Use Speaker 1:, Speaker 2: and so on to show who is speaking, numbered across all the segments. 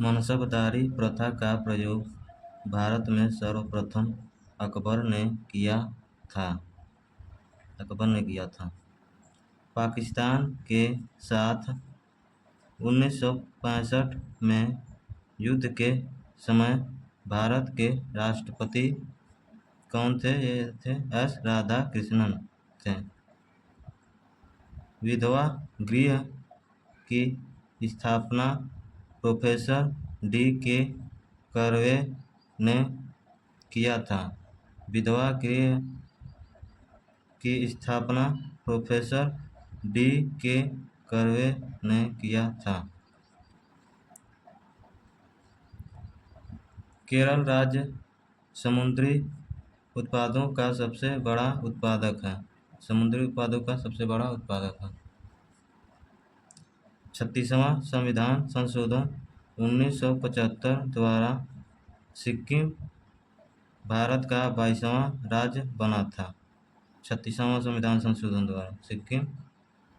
Speaker 1: मनसबदारी प्रथा का प्रयोग भारत में सर्वप्रथम अकबर ने किया था। पाकिस्तान के साथ 1965 में युद्ध के समय भारत के राष्ट्रपति कौन थे? ये थे एस राधाकृष्णन थे। विधवा गृह की स्थापना प्रोफेसर D.K. कर्वे ने किया था। विधवा गृह की स्थापना प्रोफेसर D.K. कर्वे ने किया था। केरल राज्य समुद्री उत्पादों का सबसे बड़ा उत्पादक है। समुद्री उत्पादों का सबसे बड़ा उत्पादक है। 36वां संविधान संशोधन 1975 द्वारा सिक्किम भारत का 22वां राज्य बना था। 36वां संविधान संशोधन द्वारा सिक्किम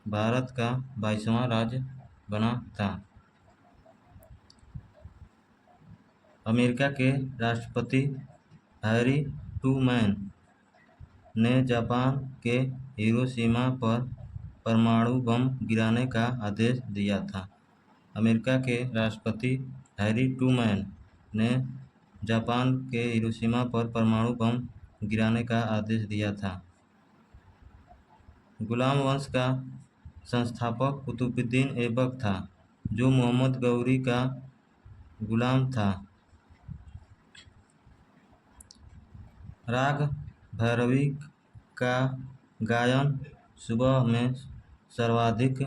Speaker 1: भारत का 22वां राज्य बना था। अमेरिका के राष्ट्रपति हैरी ट्रूमैन ने जापान के हिरोशिमा पर परमाणु बम गिराने का आदेश दिया था। अमेरिका के राष्ट्रपति हैरी ट्रूमैन ने जापान के हिरोशिमा पर परमाणु बम गिराने का आदेश दिया था। गुलाम वंश का संस्थापक कुतुबुद्दीन ऐबक था, जो मोहम्मद गौरी का गुलाम था। राग भैरवी का गायन सुबह में सर्वाधिक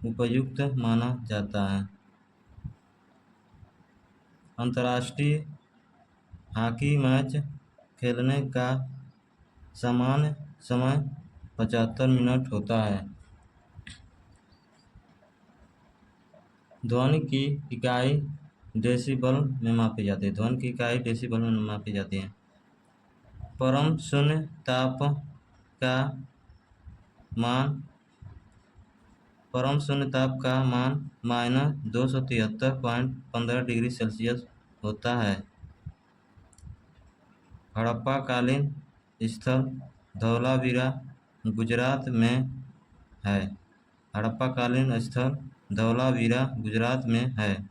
Speaker 1: उपयुक्त माना जाता है। अंतर्राष्ट्रीय हॉकी मैच खेलने का सामान्य समय 75 मिनट होता है। ध्वनि की इकाई डेसिबल में मापी जाती है। ध्वनि की इकाई डेसिबल में मापी जाती है। परम शून्य ताप का मान -273.15 डिग्री सेल्सियस होता है। हड़प्पाकालीन स्थल धौलावीरा गुजरात में है। हड़प्पाकालीन स्थल धौलावीरा गुजरात में है।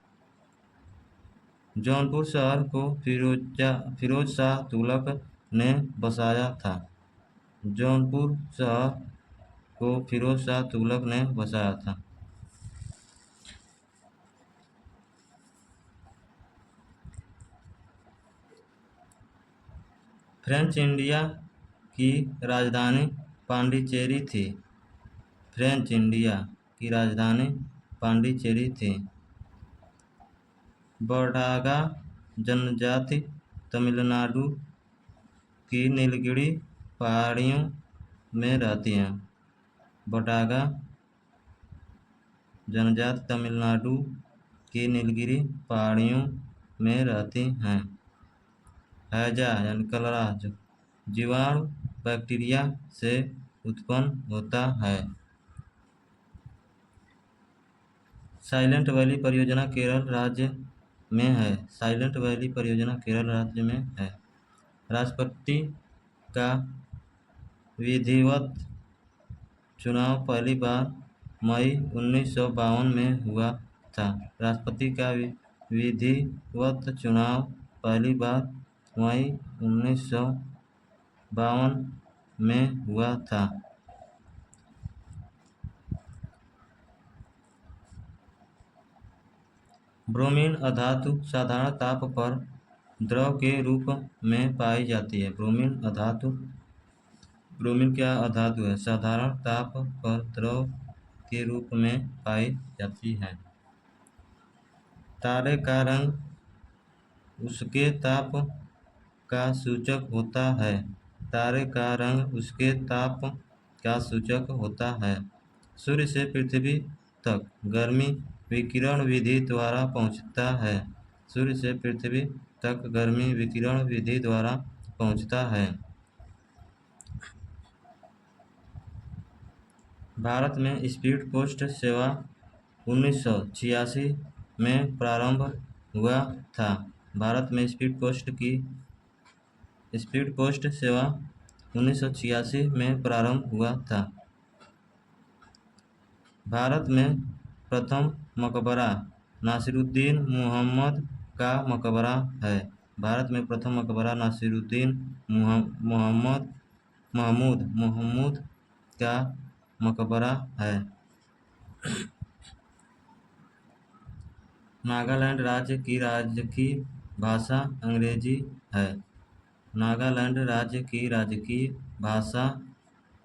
Speaker 1: जौनपुर शहर को फिरोज शाह तुगलक ने बसाया था। जौनपुर शहर को फिरोज शाह तुगलक ने बसाया था। फ्रेंच इंडिया की राजधानी पांडिचेरी थी। फ्रेंच इंडिया की राजधानी पांडिचेरी थी। बड़ागा जनजाति तमिलनाडु की नीलगिरी पहाड़ियों में रहती हैं। बड़ागा जनजाति तमिलनाडु की नीलगिरी पहाड़ियों में रहती हैं। हैजा यानी कलरा जीवाणु बैक्टीरिया से उत्पन्न होता है। साइलेंट वैली परियोजना केरल राज्य में है। साइलेंट वैली परियोजना केरल राज्य में है। राष्ट्रपति का विधिवत चुनाव पहली बार मई 1952 में हुआ था। राष्ट्रपति का विधिवत चुनाव पहली बार मई 1952 में हुआ था। ब्रोमीन अधातु साधारण ताप पर द्रव के रूप में पाई जाती है। ब्रोमीन क्या अधातु है? साधारण ताप पर द्रव के रूप में पाई जाती है। तारे का रंग उसके ताप का सूचक होता है। तारे का रंग उसके ताप का सूचक होता है। सूर्य से पृथ्वी तक गर्मी विकिरण विधि द्वारा पहुंचता है। सूर्य से पृथ्वी तक गर्मी विकिरण विधि द्वारा पहुंचता है। भारत में स्पीड पोस्ट सेवा 1986 में प्रारंभ हुआ था। भारत में स्पीड पोस्ट सेवा 1986 में प्रारंभ हुआ था। भारत में प्रथम मकबरा नासिरुद्दीन मुहम्मद का मकबरा है। भारत में प्रथम मकबरा नासिरुद्दीन महमूद का मकबरा है। नागालैंड राज्य की राजकीय भाषा अंग्रेजी है। नागालैंड राज्य की राजकीय भाषा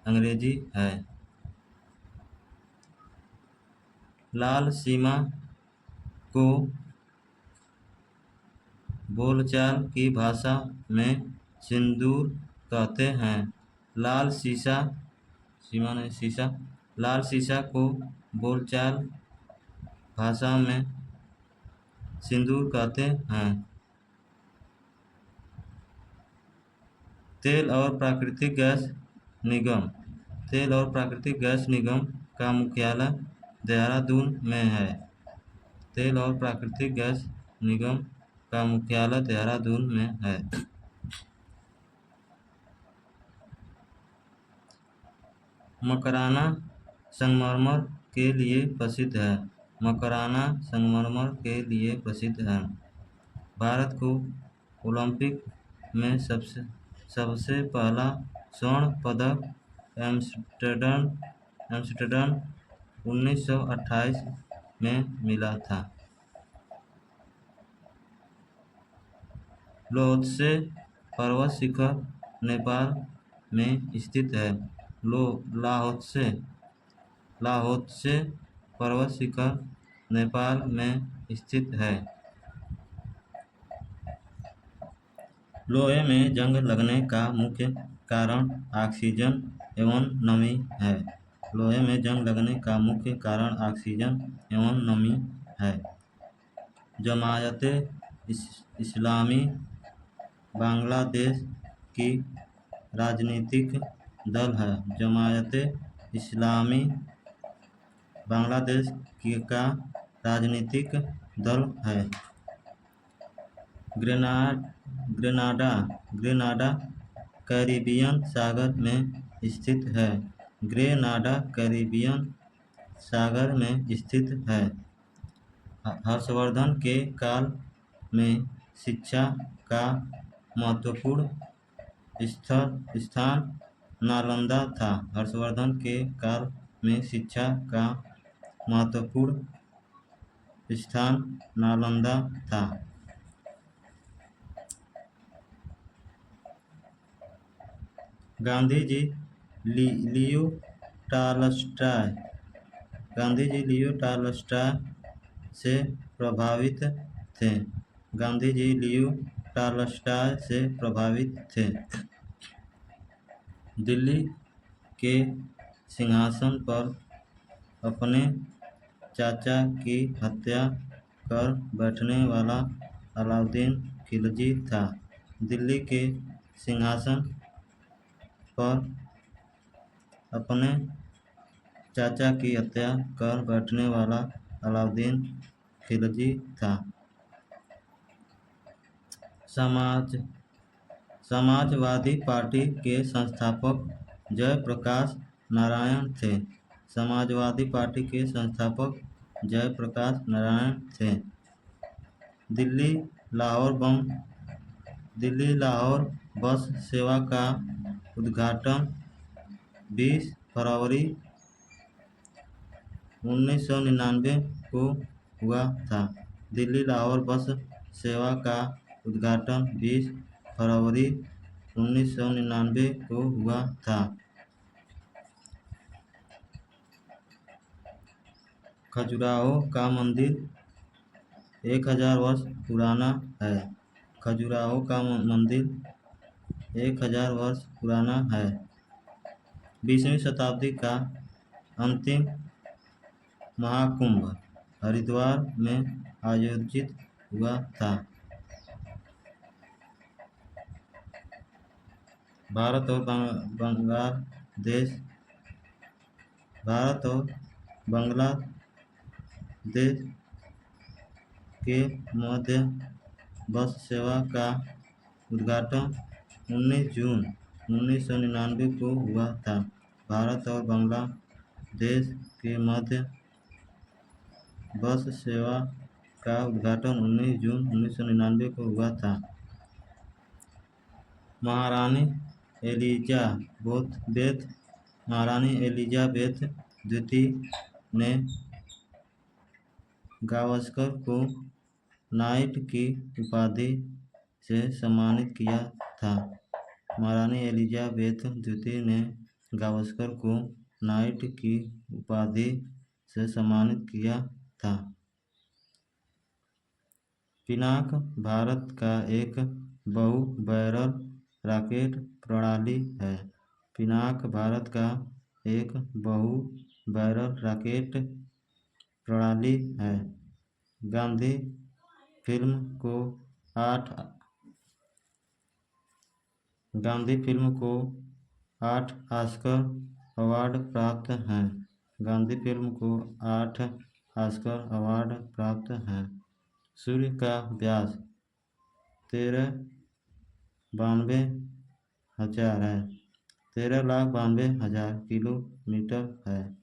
Speaker 1: अंग्रेजी है। लाल सीमा को बोलचाल की भाषा में सिंदूर कहते हैं। लाल सीसा को बोलचाल भाषा में सिंदूर कहते हैं। तेल और प्राकृतिक गैस निगम का मुख्यालय देहरादून में है। तेल और प्राकृतिक गैस निगम का मुख्यालय देहरादून में है। मकराना संगमरमर के लिए प्रसिद्ध है। मकराना संगमरमर के लिए प्रसिद्ध है। भारत को ओलंपिक में सबसे पहला स्वर्ण पदक एम्स्टर्डम 1928 में मिला था। लोत्से पर्वत शिखर नेपाल में स्थित है। लाहोत्से पर्वत शिखर नेपाल में स्थित है। लोहे में जंग लगने का मुख्य कारण ऑक्सीजन एवं नमी है। लोहे में जंग लगने का मुख्य कारण ऑक्सीजन एवं नमी है। जमायते इस्लामी बांग्लादेश की राजनीतिक दल है। जमायते इस्लामी बांग्लादेश का राजनीतिक दल है। ग्रेनाडा कैरिबियन सागर में स्थित है। ग्रेनाडा कैरिबियन सागर में स्थित है। हर्षवर्धन के काल में शिक्षा का महत्वपूर्ण स्थान नालंदा था। हर्षवर्धन के काल में शिक्षा का महत्वपूर्ण स्थान नालंदा था। गांधी जी लियो टॉलस्टॉय से प्रभावित थे। गांधी जी लियो टॉलस्टॉय से प्रभावित थे। दिल्ली के सिंहासन पर अपने चाचा की हत्या कर बैठने वाला अलाउद्दीन खिलजी था। दिल्ली के सिंहासन पर अपने चाचा की हत्या कर बैठने वाला अलाउद्दीन खिलजी था। समाजवादी पार्टी के संस्थापक जयप्रकाश नारायण थे। समाजवादी पार्टी के संस्थापक जयप्रकाश नारायण थे। दिल्ली लाहौर बस सेवा का उद्घाटन 20 फरवरी 1999 को हुआ था। दिल्ली लाहौर बस सेवा का उद्घाटन 20 फरवरी 1999 को हुआ था। खजुराहो का मंदिर 1000 वर्ष पुराना है। खजुराहो का मंदिर 1000 वर्ष पुराना है। 20वीं शताब्दी का अंतिम महाकुंभ हरिद्वार में आयोजित हुआ था। भारत और बांग्लादेश के मध्य बस सेवा का उद्घाटन 19 जून 1999 को हुआ था। भारत और बांग्लादेश के मध्य बस सेवा का उद्घाटन 19 जून 1999 को हुआ था। महारानी एलिजाबेथ द्वितीय ने गावस्कर को नाइट की उपाधि से सम्मानित किया था। महारानी एलिजाबेथ द्वितीय ने गावस्कर को नाइट की उपाधि से सम्मानित किया था। पिनाक भारत का एक बहु-बैरल रॉकेट प्रणाली है। पिनाक भारत का एक बहु-बैरल रॉकेट प्रणाली है। गांधी फिल्म को 8 ऑस्कर अवार्ड प्राप्त हैं। गांधी फिल्म को 8 ऑस्कर अवार्ड प्राप्त हैं। सूर्य का व्यास 13,92,000 है। 13,92,000 किलोमीटर है।